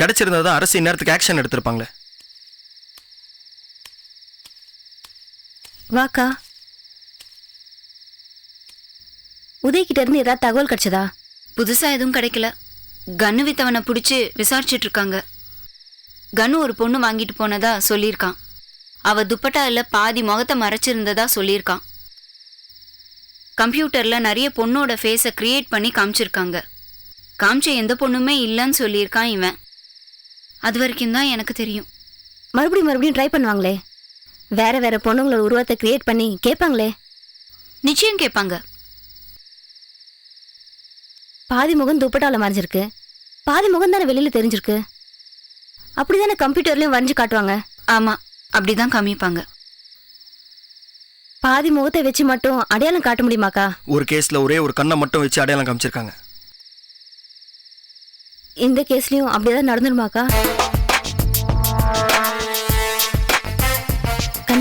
S11: கிடைச்சிருந்தா தான் அரசு இந்நேரத்துக்கு ஆக்ஷன் எடுத்திருப்பாங்களே.
S8: வாக்கா. உதய்கிட்ட இருந்து ஏதாவது தகவல் கிடைச்சதா?
S12: புதுசா எதுவும் கிடைக்கல. கன்னு வித்தவனை பிடிச்சி விசாரிச்சுட்டு இருக்காங்க. கன்னு ஒரு பொண்ணு வாங்கிட்டு போனதா சொல்லியிருக்கான். அவ துப்பட்டால பாதி முகத்தை மறைச்சிருந்ததா சொல்லியிருக்கான். கம்ப்யூட்டர்ல நிறைய பொண்ணோட ஃபேஸை கிரியேட் பண்ணி காமிச்சிருக்காங்க. காமிச்ச எந்த பொண்ணுமே இல்லைன்னு சொல்லியிருக்கான் இவன். அது வரைக்கும் தான் எனக்கு தெரியும்.
S8: மறுபடியும் ட்ரை பண்ணுவாங்களே? வேற வேற பொண்ணுங்களோட உருவத்தை கிரியேட் பண்ணி கேட்பாங்களே?
S12: நிச்சயம் கேட்பாங்க.
S8: பாதி முகம் துப்பட்டால மறைஞ்சிருக்கு, பாதி முகம் தானே வெளியில தெரிஞ்சிருக்கு. அப்படிதானே கம்ப்யூட்டர்லயும் வரைஞ்சு காட்டுவாங்க.
S12: ஆமா, அப்படிதான் காமிப்பாங்க.
S8: பாதி முகத்தை வச்சு மட்டும் அடையாளம் காட்ட முடியுமாக்கா?
S11: ஒரு கேஸ்ல ஒரே ஒரு கண்ணை மட்டும் வச்சு அடையாளம் காமிச்சிருக்காங்க.
S8: இந்த கேஸ்லயும் அப்படிதான் நடந்துருமாக்கா?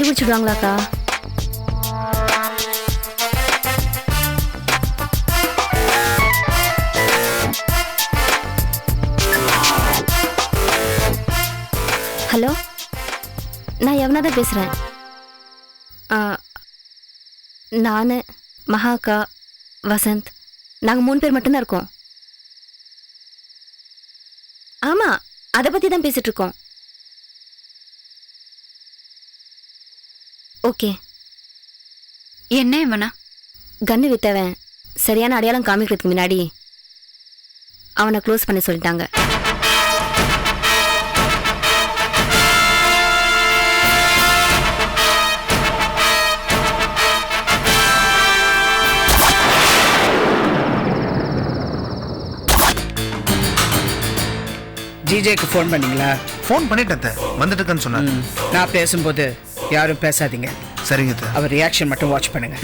S8: கண்டுபிடிச்சிடுவாங்களாக்கா? ஹலோ, நான் யவனா தான் பேசுகிறேன். நான், மகாக்கா, வசந்த், நாங்கள் 3 பேர் மட்டும்தான் இருக்கோம். ஆமாம், அதை பற்றி தான் பேசிகிட்டு இருக்கோம். ஓகே.
S12: என்ன இவனா?
S8: கன்னு வித்தவன் சரியான அடையாளம் காமிக்கிறதுக்கு முன்னாடி அவனை க்ளோஸ் பண்ணி சொல்லிட்டாங்க.
S7: ஜிஜேக்கு ஃபோன் பண்ணீங்களா?
S13: ஃபோன் பண்ணிட்டேன், வந்துட்டு இருக்கேன்னு சொன்னாங்க.
S7: நான் பேசும்போது யாரும் பேசாதீங்க.
S13: சரிங்க அத்தை.
S7: அவர் ரியாக்ஷன் மட்டும் வாட்ச் பண்ணுங்க.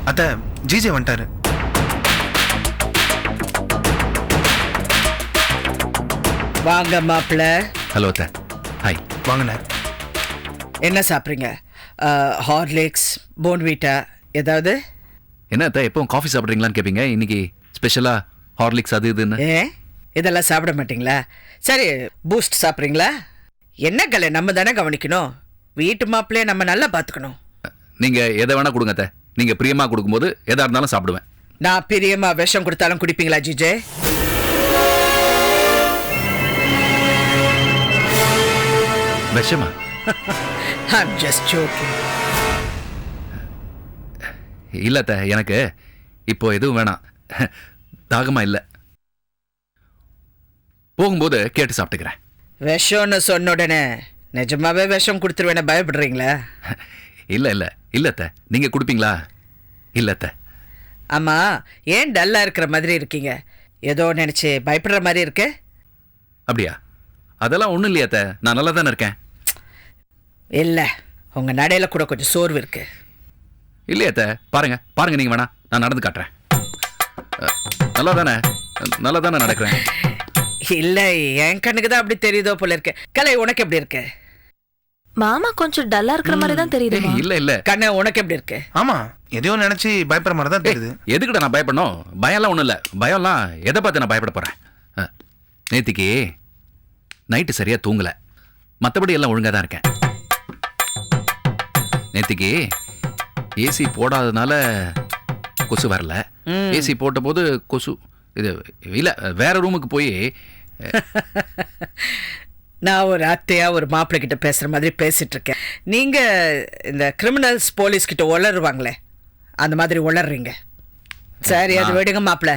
S13: அத்தை, ஜிஜே வந்துட்டாரு.
S7: வாங்க மாப்பிள்ள.
S10: ஹலோ அத்தை. ஹாய்.
S13: வாங்கண்ணே.
S7: என்ன சாப்பிட்றீங்க? ஹார்லிக்ஸ், போன்வீட்டா ஏதாவது?
S10: என்ன அத்தை எப்பவும் காஃபி சாப்பிட்றீங்களான்னு கேட்பீங்க, இன்னைக்கு ஸ்பெஷலா ஹார்லிக்ஸ் அது இதுன்னு.
S7: இதெல்லாம் சாப்பிட மாட்டீங்களா? சரி, பூஸ்ட் சாப்பிட்றீங்களா? என்ன கலை, நம்ம தானே கவனிக்கணும். வீட்டு மாப்பிள்ளைய நம்ம நல்லா பார்த்துக்கணும்.
S10: நீங்க எதை வேணா கொடுங்க அத்தை, நீங்க பிரியமா கொடுக்கும்போது எதா இருந்தாலும் சாப்பிடுவேன்.
S7: நான் பிரியமா விஷம் கொடுத்தாலும் குடிப்பீங்களா ஜிஜே?
S10: விஷமா?
S7: I'm just joking.
S10: இல்ல அத்தை, எனக்கு இப்போ எதுவும் வேணாம், தாகமா இல்லை. போகும்போது கேட்டு சாப்பிட்டுக்கிறேன்.
S7: விஷம்னு சொன்ன உடனே நிஜமாவே விஷம் கொடுத்துருவேன பயப்படுறீங்களா?
S10: இல்ல இல்ல இல்ல அத்தை, நீங்க கொடுப்பீங்களா? இல்ல அத்தை.
S7: ஆமா, ஏன் டல்லா இருக்கிற மாதிரி இருக்கீங்க? ஏதோ நினைச்சு பயப்படுற மாதிரி இருக்கு.
S10: அப்படியா? அதெல்லாம் ஒண்ணும் இல்லையா அத்தை, நான் நல்லா தானே இருக்கேன்.
S7: இல்ல, உங்க நடையில கூட கொஞ்சம் சோர்வு இருக்கு.
S10: இல்லையா அத்தை, பாருங்க பாருங்க, நீங்க வேணா நான் நடந்து காட்டுறேன். நல்லா தானே நடக்கிறேன்.
S7: இல்ல, என் கண்ணுக்கு தான் அப்படி தெரியுதோ போல இருக்கு. கலை, உனக்கு எப்படி இருக்கு?
S3: மாமா கொஞ்சம் டல்லா இருக்கிற மாதிரி தான் தெரியுது.
S10: இல்ல இல்ல
S7: கண்ணு, உனக்கு எப்படி இருக்கு?
S13: ஆமா, எதையோ நினைச்சு பயப்படுற மாதிரி தான் தெரியுது.
S10: எதுக்குடா நான் பயப்படணும்? பயம்லாம் ஒண்ணும் இல்ல. பயம்லாம் எதை பார்த்து நான் பயப்பட போறேன்? நேத்திக்கு நைட்டு சரியா தூங்கல, மற்றபடி எல்லாம் ஒழுங்கா தான் இருக்கேன். நேத்திக்கு ஏசி போடாதனால கொசு வரல. ஏசி போட்ட போது கொசு இது இல்ல, வேற ரூமுக்கு போய்
S7: நான் ஒரு அத்தையா ஒரு மாப்பிள்ளை கிட்ட பேசுற மாதிரி பேசிட்டு இருக்கேன். நீங்க இந்த கிரிமினல்ஸ் போலீஸ் கிட்ட உளருவாங்களே, அந்த மாதிரி உளறீங்க. சரி, அது விடுங்க மாப்பிள்ள.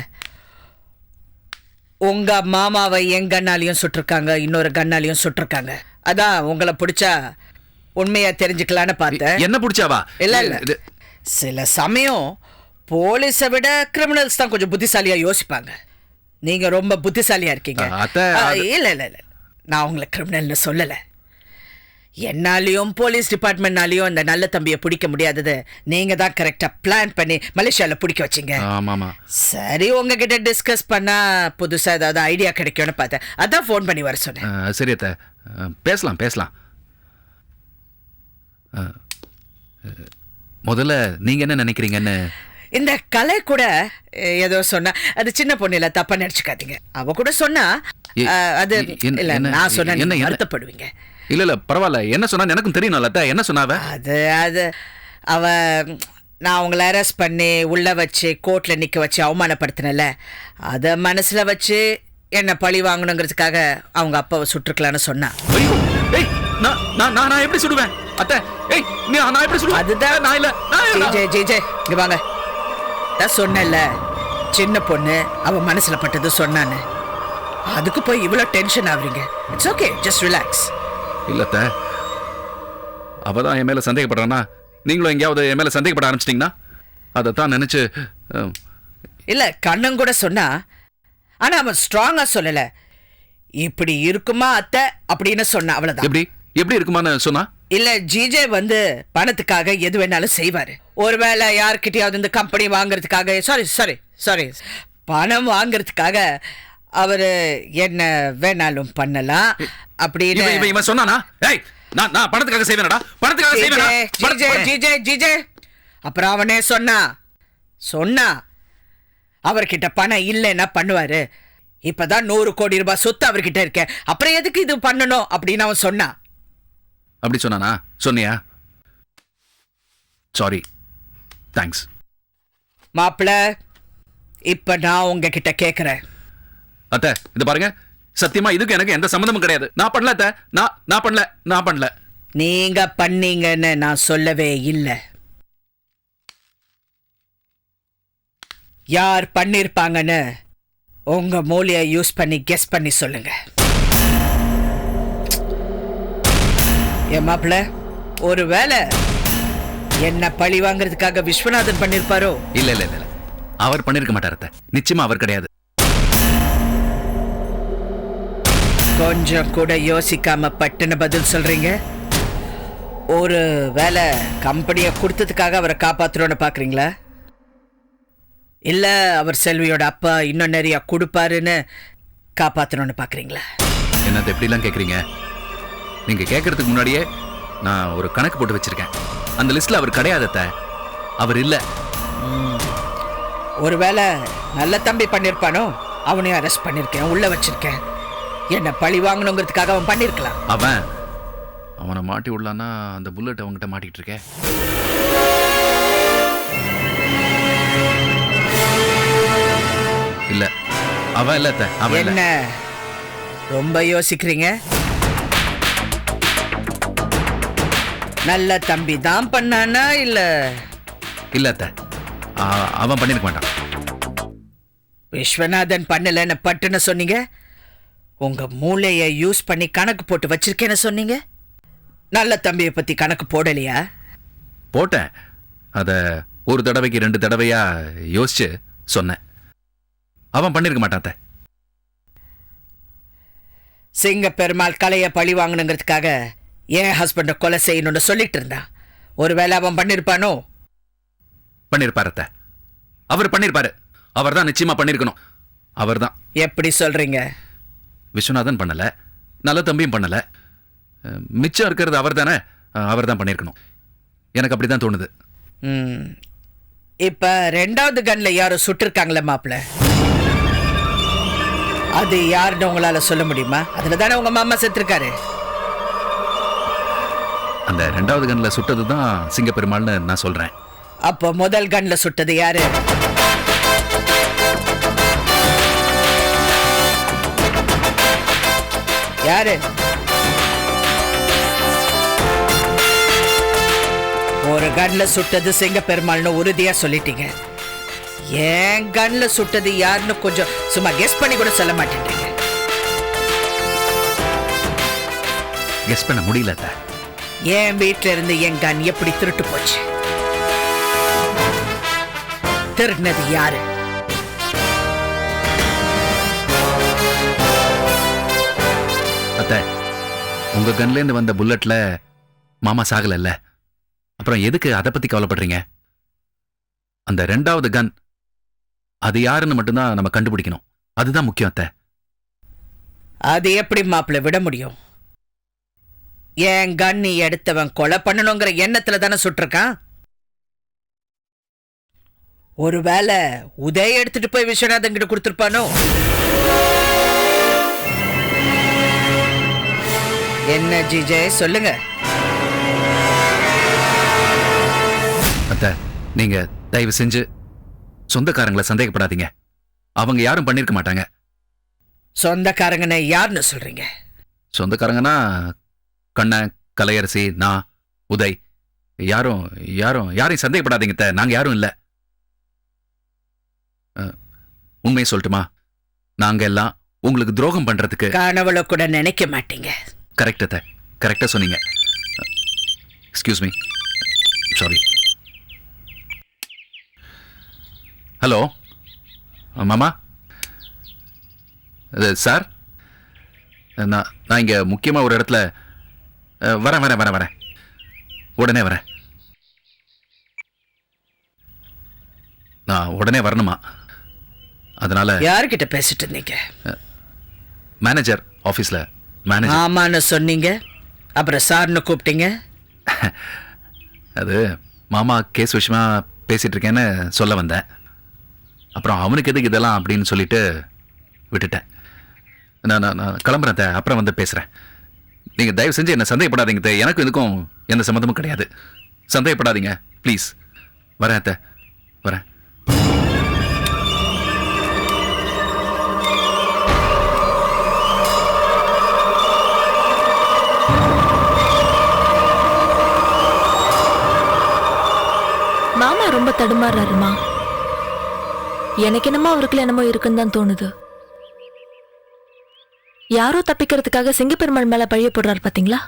S7: உங்க மாமாவை என் கண்ணாலையும் சுட்டிருக்காங்க, இன்னொரு கண்ணாலையும் சுட்டிருக்காங்க. அதான் உங்களை பிடிச்சா உண்மையா தெரிஞ்சுக்கலான்னு பார்த்தேன்.
S10: என்ன பிடிச்சாவா?
S7: இல்ல இல்ல, சில சமயம் போலீஸை விட கிரிமினல்ஸ் தான் கொஞ்சம் புத்திசாலியா யோசிப்பாங்க. நீங்க ரொம்ப புத்திசாலியா இருக்கீங்க. இல்ல இல்ல இல்ல, நான் உங்களை கிரிமினல்னு சொல்லல. என்னாலையும் போலீஸ் டிபார்ட்மெண்ட்னாலையும் இந்த நல்ல தம்பியை பிடிக்க முடியாதது நீங்க தான் கரெக்டா பிளான் பண்ணி மலேசியால பிடிக்க வச்சீங்க. சரி, உங்ககிட்ட டிஸ்கஸ் பண்ணா புதுசா ஏதாவது ஐடியா கிடைக்கும்னு பார்த்தேன், அதான் ஃபோன் பண்ணி வர சொன்னேன்.
S10: சரி அத்தை, பேசலாம். முதல்ல நீங்க என்ன நினைக்கிறீங்கன்னு.
S7: இந்த கலை கூட ஏதோ சொன்னா, அது சின்ன பொண்ணு இல்ல, தப்பா நினைச்சுக்காதீங்க. அவ கூட சொன்னா அது இல்ல, நான் சொன்ன வருத்தப்படுவீங்க.
S10: இல்ல பரவாயில்ல, என்ன சொன்னா எனக்கும் தெரியும். என்ன சொன்னாவ?
S7: அது அவ நான் அவங்கள அரெஸ்ட் பண்ணி உள்ள வச்சு கோர்ட்ல நிக்க வச்சு அவமானப்படுத்தினல, அத மனசுல வச்சு என்ன பழி வாங்கணுங்கிறதுக்காக அவங்க அப்பாவை சுட்டுக்கலான்னு சொன்னா.
S10: நான் எப்படி சுடுவேன் அத்தை? நான் எப்படி சுடுவேன்?
S7: அதுதான் நான் இல்ல. ஜெய் இங்க வாங்க. நான் சொன்னேன்ல, சின்ன பொண்ணு அவ மனசுல பட்டது சொன்னான்னு, அதுக்கு போய் இவ்வளவு டென்ஷன் ஆவறீங்க. It's okay, just relax.
S10: இல்லத்த, அவதான் என் மேல சந்தேகப்படுறானா, நீங்களும் எங்கேயாவது என் மேல சந்தேகப்பட ஆரம்பிச்சிட்டீங்கன்னா அதைத்தான் நினைச்சு.
S7: இல்ல, கண்ணன் கூட சொன்னா, ஆனா அவன் ஸ்ட்ராங்கா சொல்லல. இப்படி இருக்குமா அத்தை அப்படின்னு சொன்னா, அவ்வளவுதான்.
S10: எப்படி இருக்குமான்னு சொன்னா?
S7: இல்ல, ஜிஜே வந்து பணத்துக்காக எது வேணாலும் செய்வாரு. ஒருவேளை யார்கிட்டயாவது இந்த கம்பெனி வாங்குறதுக்காக, சாரி பணம் வாங்குறதுக்காக அவரு என்ன வேணாலும் பண்ணலாம் அப்படின்னு
S10: சொன்னானா? நான் பணத்துக்காக செய்வேனடா, பணத்துக்காக செய்வேனா?
S7: ஜிஜே அப்புறம் அவனே சொன்னா அவர்கிட்ட பணம் இல்லைன்னா பண்ணுவாரு. இப்பதான் 100 கோடி ரூபாய் சொத்து அவர்கிட்ட இருக்க, அப்புறம் எதுக்கு இது பண்ணணும் அப்படின்னு அவன் சொன்னான்.
S10: அப்படி சொன்னானா? சொன்னியா? Sorry, thanks.
S7: மாப்பிள, இப்ப நான் உங்ககிட்ட கேக்குறேன்.
S10: அத்தை இது பாருங்க, சத்தியமா இதுக்கு எனக்கு எந்த சம்மந்தமும் கிடையாது. நான் பண்ணல அத்தை, நான் பண்ணல.
S7: நீங்க பண்ணீங்கன்னு நான் சொல்லவே இல்லை. யார் பண்ணிருப்பாங்கன்னு உங்க மூளையை யூஸ் பண்ணி கெஸ் பண்ணி சொல்லுங்க. என் மாப்பிள, ஒருவேளை என்ன பழி வாங்குறதுக்காக விஸ்வநாதன் பண்ணிருப்பாரோ?
S10: இல்ல அவர் பண்ணிருக்க மாட்டார் அத்தை, நிச்சயமா அவர் கிடையாது.
S7: கொஞ்சம் கூட யோசிக்காம பட்டுன்னு பதில் சொல்றீங்க. ஒரு வேலை கம்பெனியை கொடுத்ததுக்காக அவரை காப்பாத்துறோன்னு பாக்குறீங்களா? இல்ல அவர் செல்வியோட அப்பா இன்னும் நிறைய கொடுப்பாருன்னு காப்பாத்தணும்னு பாக்குறீங்களா?
S10: என்னது எப்படிலாம் கேக்குறீங்க? நீங்க கேட்கறதுக்கு முன்னாடியே நான் ஒரு கணக்கு போட்டு வச்சிருக்கேன். அந்த லிஸ்ட்ல அவர் கிடையாது அத்தை, அவர் இல்ல.
S7: ஒருவேளை நல்ல தம்பி பண்ணிருப்பானோ? அவனையும் அரெஸ்ட் பண்ணிருக்கேன், உள்ள வச்சிருக்கேன். என்ன பழி வாங்கணுங்கிறதுக்காக அவன் பண்ணிருக்கலாம்.
S10: அவனை மாட்டி விடலான்னா அந்த புல்லட் அவங்ககிட்ட மாட்டிட்டு இருக்கேன். இல்ல அவன் இல்ல அத்தை, அவன் இல்ல.
S7: என்ன ரொம்ப யோசிக்கிறீங்க? நல்ல தம்பி தான் பண்ணானா இல்ல?
S10: இல்ல அத்தை, அவன் பண்ணிருக்க மாட்டான்.
S7: விஸ்வநாதன் பண்ணலன்னு பட்டுன்னு சொன்னீங்க. உங்க மூளையை யூஸ் பண்ணி கணக்கு போட்டு வச்சிருக்கேன்னு சொன்னீங்க. நல்ல தம்பியை பத்தி கணக்கு போடலையா?
S10: போட்டேன். அத ஒரு தடவைக்கு 2 தடவையா யோசிச்சு சொன்னேன். அவன் பண்ணிருக்க மாட்டான் அத்தை.
S7: சிங்க பெருமாள் கலைய பழி வாங்கணுங்கிறதுக்காக என் ஹஸ்பண்ட கொலை செய்யணும்னு சொல்லிட்டு இருந்தான். ஒருவேளை அவன் பண்ணிருப்பானோ?
S10: பண்ணிருப்பாரு அத்தை, அவர் பண்ணிருப்பாரு. அவர் தான் நிச்சயமா பண்ணிருக்கணும். அவர் தான்.
S7: எப்படி சொல்றீங்க?
S10: விஸ்வநாதன் பண்ணல, நல்ல தம்பியும் பண்ணல, மிச்சம் இருக்கிறது அவர் தானே, அவர் தான் பண்ணிருக்கணும். எனக்கு அப்படிதான் தோணுது.
S7: இப்ப 2வது கன்ல யாரோ சுட்டிருக்காங்களே மாப்பிள்ள, அது யாருன்னு உங்களால சொல்ல முடியுமா? அதுல தானே உங்க மாமா செத்துருக்காரு.
S10: அந்த 2வது கன்ல சுட்டது தான் சிங்க பெருமாள்னு நான் சொல்றேன்.
S7: அப்போ முதல் கன்ல சுட்டது யாரு? யாரு? ஒரு கன்ல சுட்டது சிங்க பெருமாள்னு உறுதியா சொல்லிட்டீங்க. ஏன் கன்ல சுட்டது யாருன்னு கொஞ்சம் சும்மா கெஸ் பண்ணி கூட சொல்ல மாட்டேன்றீங்க.
S10: கெஸ் பண்ண முடியல.
S7: என் வீட்டுல இருந்து என் கன் எப்படி திருட்டு போச்சு? திருடினது யாரு?
S10: அத்தை, உங்க கன்ல இருந்து வந்த புல்லட்ல மாமா சாகல. அப்புறம் எதுக்கு அதை பத்தி கவலைப்படுறீங்க? அந்த 2வது கன் அது யாருன்னு மட்டும்தான் நம்ம கண்டுபிடிக்கணும். அதுதான் முக்கியம் அத்தை.
S7: அது எப்படி மாப்பிள்ள விட முடியும்? என் கண்ணி எடுத்தவன் கொலை பண்ணணுங்கிற எண்ணத்துல தானே சுட்டிருக்கான். ஒருவேளை உதய எடுத்துட்டு போய் விஸ்வநாதன் கிட்ட கொடுத்திருப்பானோ? என்ன ஜிஜே சொல்லுங்க.
S10: அத்தை, நீங்க தயவு செஞ்சு சொந்தக்காரங்களை சந்தேகப்படாதீங்க. அவங்க யாரும் பண்ணிருக்க மாட்டாங்க.
S7: சொந்தக்காரங்கன்னு யாருன்னு சொல்றீங்க?
S10: சொந்தக்காரங்கன்னா கண்ணன், கலையரசி, நான், உதய். யாரையும் சந்தேகப்படாதீங்க அத்தை. நாங்க யாரும் இல்ல. உண்மையை சொல்லட்டுமா? நாங்க எல்லாம் உங்களுக்கு துரோகம் பண்றதுக்கு
S7: கனவுல கூட நினைக்க மாட்டீங்க.
S10: கரெக்ட் அத்தை, கரெக்டா சொன்னீங்க. Excuse me, sorry. ஹலோ மாமா, சார், நான் இங்க முக்கியமா ஒரு இடத்துல வரேன். உடனே வரேன். நான் உடனே வரணுமா? அதனால
S7: யார்கிட்ட பேசிட்டு இருந்தீங்க?
S10: மேனேஜர் ஆபீஸ்ல. மேனேஜர்.
S7: ஆமான்னு சொன்னீங்க. அப்புறம் சார்னு கூப்பிட்டீங்க?
S10: அது மாமா கேஸ் விஷயமா பேசிட்டு இருக்கேன்னு சொல்ல வந்தேன். அப்புறம் அவனுக்கு எதுக்கு இதெல்லாம் அப்படின்னு சொல்லிட்டு விட்டுட்டேன். நான் கிளம்புறேன் அத்தை, அப்புறம் வந்து பேசுகிறேன். நீங்கள் தயவு செஞ்சு என்னை சந்தேகப்படாதீங்க அத்தை. எனக்கும் இதுக்கும் எந்த சம்மந்தமும் கிடையாது. சந்தேகப்படாதீங்க ப்ளீஸ். வரேன் அத்தை, வரேன்.
S14: மாமா ரொம்ப தடுமாறாருமா. எனக்கு என்னமோ அவருக்குள்ள என்னமோ இருக்குன்னு தான் தோணுது. யாரோ தப்பிக்கிறதுக்காக சிங்கப்பெருமாள் மேல பழிய போடுறாரு பாத்தீங்களா?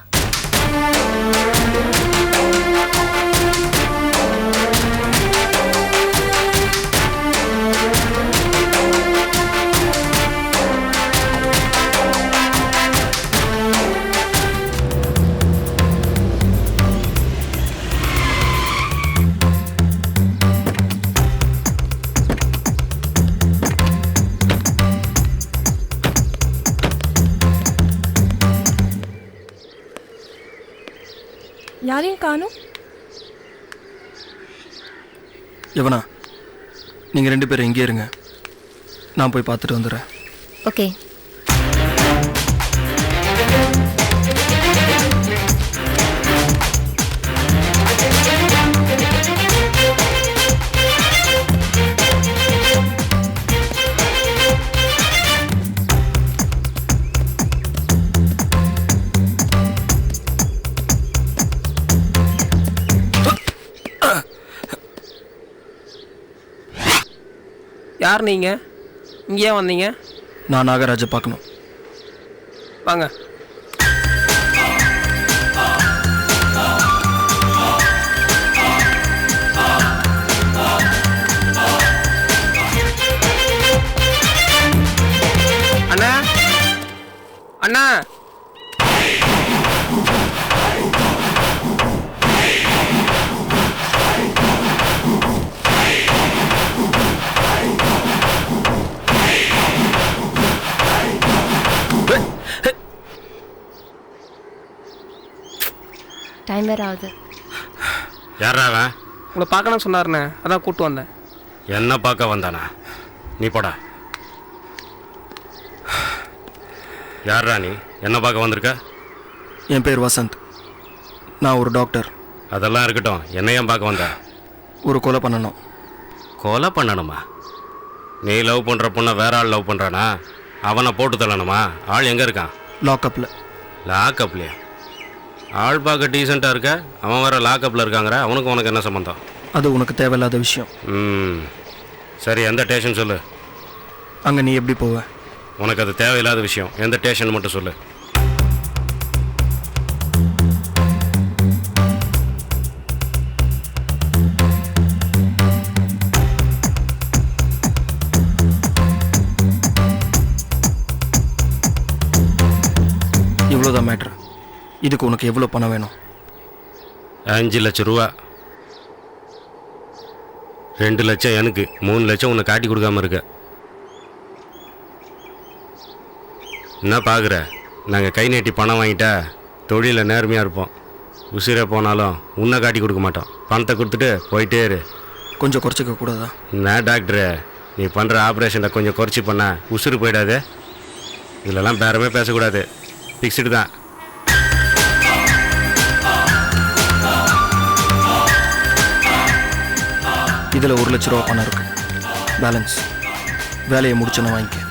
S15: யாரையும் காணும்.
S11: யவனா, நீங்கள் 2 பேரும் எங்கே இருங்க, நான் போய் பார்த்துட்டு வந்துடுறேன்.
S8: ஓகே.
S16: யார் நீங்க? இங்கே வந்தீங்க?
S11: நான் நாகராஜை பார்க்கணும்.
S16: வாங்க. அண்ணா, அண்ணா,
S8: டைம் வேற ஆகுது.
S17: யாரா அவன்?
S16: உங்களை பார்க்கணும் சொன்னாருண்ணே, அதான் கூப்பிட்டு வந்தேன்.
S17: என்ன பார்க்க வந்தானா? நீ போடா. யாரா நீ? என்ன பார்க்க வந்திருக்க?
S11: என் பேர் வசந்த், நான் ஒரு டாக்டர்.
S17: அதெல்லாம் இருக்கட்டும், என்ன ஏன் பார்க்க வந்த?
S11: ஒரு கொலை பண்ணணும்.
S17: கொலை பண்ணணுமா? நீ லவ் பண்ணுற பொண்ணை வேற ஆள் லவ் பண்ணுறானா? அவனை போட்டு தள்ளணுமா? ஆள் எங்கே இருக்கான்?
S11: லாக்அப்பில்.
S17: லாக்அப்லையா? ஆள் பார்க்க டீசெண்டாக இருக்க, அவன் வேறு லாக்அப்பில் இருக்காங்கிற. அவனுக்கு உனக்கு என்ன சம்மந்தம்?
S11: அது உனக்கு தேவையில்லாத விஷயம்.
S17: சரி, எந்த ஸ்டேஷன் சொல்லு.
S11: அங்கே நீ எப்படி போவ?
S17: உனக்கு அது தேவையில்லாத விஷயம். எந்த ஸ்டேஷன் மட்டும் சொல்லு.
S11: இவ்வளோதான் மேட்ரு. இதுக்கு உனக்கு எவ்வளோ பணம் வேணும்?
S17: 5 லட்சம் ரூபா. 2 லட்சம் எனக்கு, 3 லட்சம் உன்னை காட்டி கொடுக்காம இருக்க. என்ன பார்க்குற? நாங்கள் கை நீட்டி பணம் வாங்கிட்டா தொழிலில் நேர்மையாக இருப்போம். உசிரே போனாலும் உன்னை காட்டி கொடுக்க மாட்டோம். பணத்தை கொடுத்துட்டு போயிட்டே இரு.
S11: கொஞ்சம் குறைச்சிக்க கூடாதா?
S17: என்ன டாக்டரு, நீ பண்ணுற ஆப்ரேஷனை கொஞ்சம் குறைச்சி பண்ண உசுறு போயிடாது. இதிலெல்லாம் பேரமே பேசக்கூடாது. ஃபிக்ஸ்டு தான்.
S11: இதில் 1 லட்ச ரூபா பணம் இருக்கு. பேலன்ஸ் வேலையை முடிச்சோன்னு வாங்கிக்க.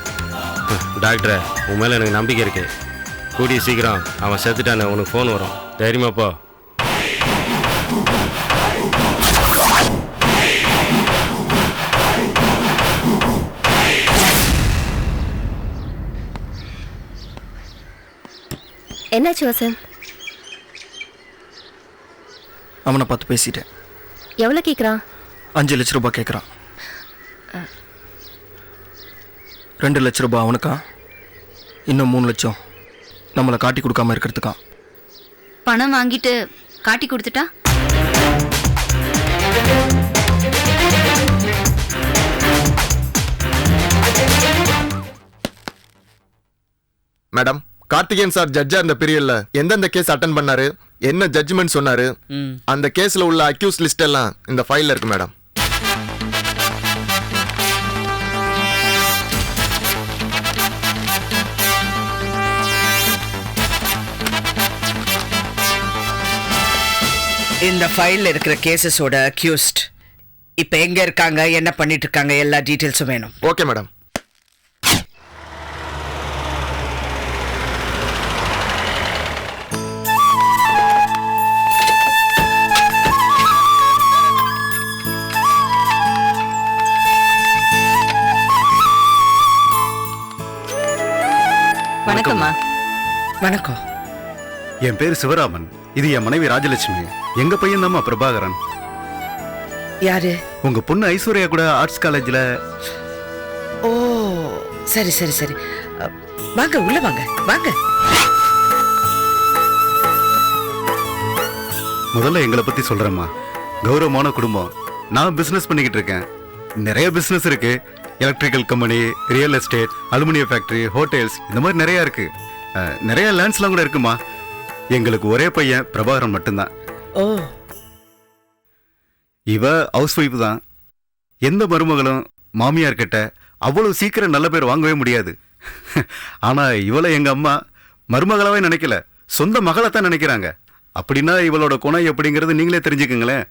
S17: டாக்டரை, உன் மேலே எனக்கு நம்பிக்கை இருக்கு. கூடிய சீக்கிரம் அவன் செத்துட்டானே, உனக்கு ஃபோன் வரும். தைரியமா போ.
S8: என்னாச்சு வசந்த்?
S11: அவனை பார்த்து பேசிட்டேன்.
S8: எவ்வளோ கேட்குறான்?
S11: 5 லட்ச ரூபாய் கேட்குறான். 2 லட்ச ரூபாய் அவனுக்கா, இன்னும் 3 லட்சம் நம்மளை காட்டி கொடுக்காம இருக்கிறதுக்கா.
S12: பணம் வாங்கிட்டு காட்டி கொடுத்துட்டா?
S18: மேடம்,
S15: கார்த்திகேயன் சார் ஜட்ஜா இருந்த பீரியட்ல எந்தெந்த கேஸ் அட்டன் பண்ணாரு, என்ன ஜட்ஜ்மெண்ட் சொன்னாரு, அந்த கேஸ்ல உள்ள அக்யூஸ் லிஸ்ட் எல்லாம் இந்த ஃபைல்ல இருக்கு மேடம்.
S7: இந்த ஃபைல்ல இருக்கிற கேசஸோட அக்யூஸ்ட் இப்ப எங்க இருக்காங்க, என்ன பண்ணிட்டு இருக்காங்க, எல்லா டீடைல்ஸும் வேணும்.
S15: Okay madam.
S3: வணக்கம்மா.
S7: வணக்கம்.
S18: என் பேர் சிவராமன். இது என் மனைவி ராஜலட்சுமி. எங்க பையன் தாம்மா பிரபாகரன்.
S7: யாரு?
S18: உங்க பொண்ணு ஐஸ்வர்யா கூட ஆர்ட்ஸ் காலேஜ்ல.
S7: ஓ சரி சரி சரி, வாங்க உள்ள வாங்க வாங்க.
S18: முதல்ல எங்களை பத்தி சொல்றேம்மா. கௌரவமான குடும்பம். நான் பிசினஸ் பண்ணிக்கிட்டு இருக்கேன். நிறைய பிசினஸ் இருக்கு. Electrical company, real estate, aluminium factory, hotels, இந்த மாதிரி நிறைய இருக்கு. நிறைய லேண்ட்ஸ்லாம் கூட இருக்குமா. எங்களுக்கு ஒரே பையன் பிரபாகரன் மட்டும்தான்.
S7: ஓ.
S18: இவ ஹவுஸ் ஒய்ஃப் தான். எந்த மருமகளும் மாமியார் கிட்ட அவ்வளவு சீக்கிரம் நல்ல பேர் வாங்கவே முடியாது. ஆனா இவளை எங்க அம்மா மருமகளாவே நினைக்கல, சொந்த மகளைத்தான் நினைக்கிறாங்க. அப்படின்னா இவளோட குணம் எப்படிங்கிறது நீங்களே தெரிஞ்சுக்குங்களேன்.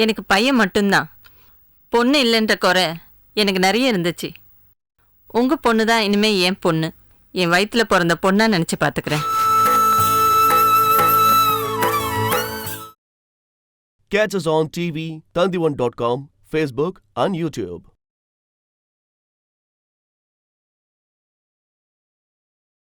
S3: எனக்கு பையன் மட்டும்தான், பொண்ணு இல்லைன்ற குறை எனக்கு நிறைய இருந்துச்சு. உங்க பொண்ணு தான் இனிமே என் பொண்ணு. என் வயிற்றுல பிறந்த பொண்ணா நினைச்சு பாத்துக்கிறேன்.
S1: Catch us on TV, Tandivan.com, Facebook and YouTube.